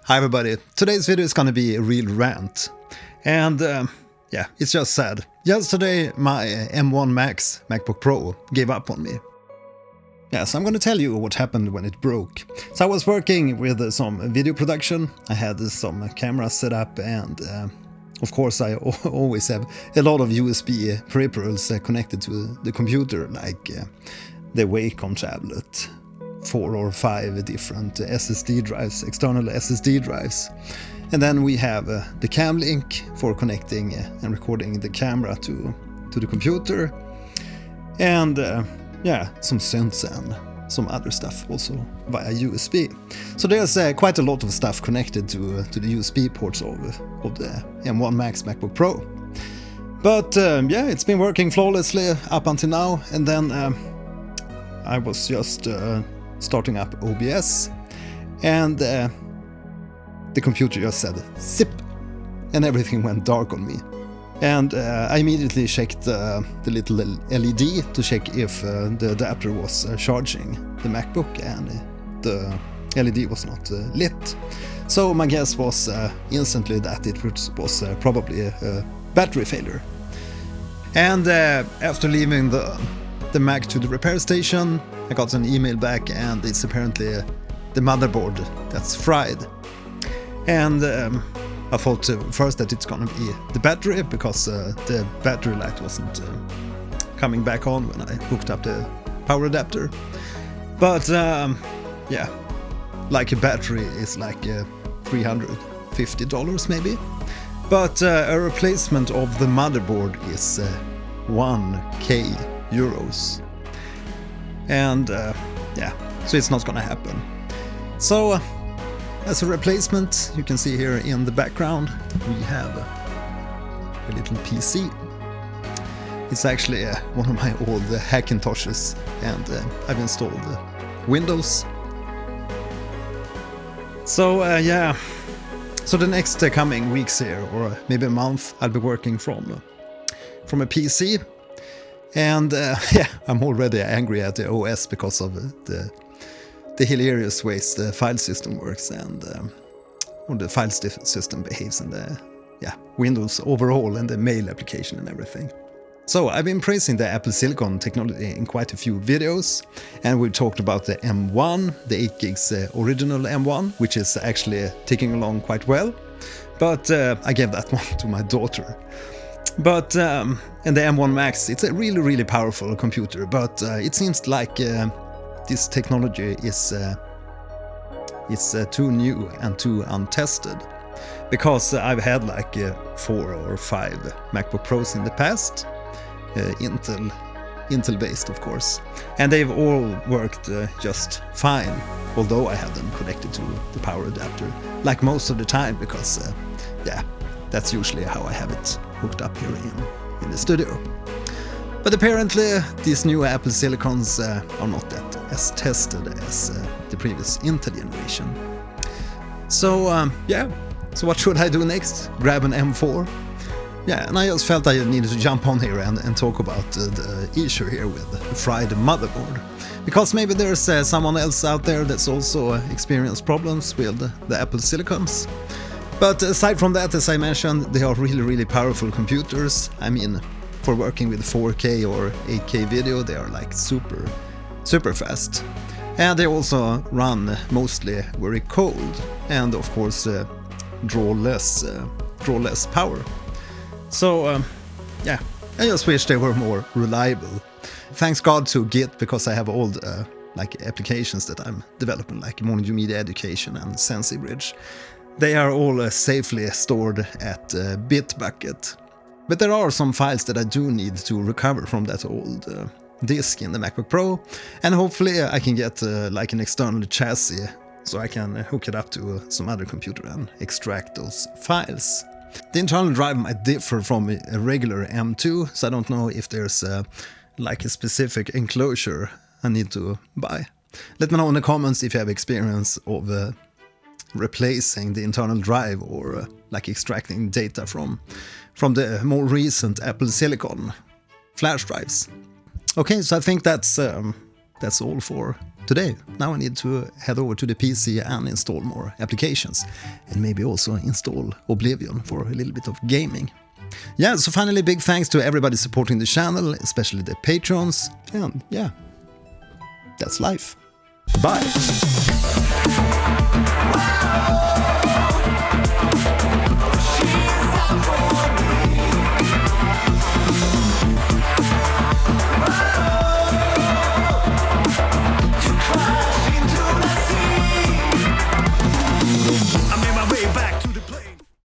Hi everybody, today's video is gonna be a real rant. And yeah, it's just sad. Yesterday my M1 Max MacBook Pro gave up on me. Yeah, so I'm gonna tell you what happened when it broke. So I was working with some video production, I had some cameras set up, and of course I always have a lot of USB peripherals connected to the computer, like the Wacom tablet, 4 or 5 different SSD drives, external SSD drives. And then we have the cam link for connecting and recording the camera to the computer. And yeah, some synths and some other stuff also via USB. So there's quite a lot of stuff connected to the USB ports of the M1 Max MacBook Pro. But yeah, it's been working flawlessly up until now. And then I was just starting up OBS, and the computer just said zip, and everything went dark on me. And I immediately checked the little LED to check if the adapter was charging the MacBook, and the LED was not lit. So my guess was instantly that it was probably a battery failure. And after leaving the Mac to the repair station, I got an email back, and it's apparently the motherboard that's fried. And I thought first that it's gonna be the battery, because the battery light wasn't coming back on when I hooked up the power adapter. But yeah, like a battery is like $350 maybe. But a replacement of the motherboard is 1k euros. And yeah, so it's not gonna happen. So as a replacement, you can see here in the background we have a little PC. It's actually one of my old Hackintoshes, and I've installed Windows. So yeah, so the next coming weeks here, or maybe a month, I'll be working from a PC. And yeah, I'm already angry at the OS because of the hilarious ways the file system works, and or the file system behaves, and the Windows overall, and the mail application and everything. So I've been praising the Apple Silicon technology in quite a few videos, and we've talked about the M1, the 8 gigs original M1, which is actually ticking along quite well. But I gave that one to my daughter. But and the M1 Max, it's a really powerful computer, but it seems like this technology is too new and too untested, because I've had like 4 or 5 MacBook Pros in the past, Intel based of course, and they've all worked just fine, although I had them connected to the power adapter like most of the time, because yeah, that's usually how I have it hooked up here in the studio. But apparently these new Apple Silicons are not that as tested as the previous Intel generation. So yeah, so what should I do next? Grab an M4? Yeah, and I just felt I needed to jump on here and talk about the issue here with the fried motherboard. Because maybe there's someone else out there that's also experienced problems with the Apple Silicons. But aside from that, as I mentioned, they are really powerful computers. I mean, for working with 4K or 8K video, they are like super fast. And they also run mostly very cold, and of course draw less power. So yeah, I just wish they were more reliable. Thanks God to Git, because I have old like applications that I'm developing, like Monjo Media Education and SensiBridge. They are all safely stored at Bitbucket. But there are some files that I do need to recover from that old disk in the MacBook Pro, and hopefully I can get like an external chassis, so I can hook it up to some other computer and extract those files. The internal drive might differ from a regular M2, so I don't know if there's like a specific enclosure I need to buy. Let me know in the comments if you have experience of replacing the internal drive, or like extracting data from the more recent Apple Silicon flash drives. Okay, so I think that's all for today. Now I need to head over to the PC and install more applications. And maybe also install Oblivion for a little bit of gaming. Yeah, so finally big thanks to everybody supporting the channel, especially the patrons. And yeah, that's life. Bye!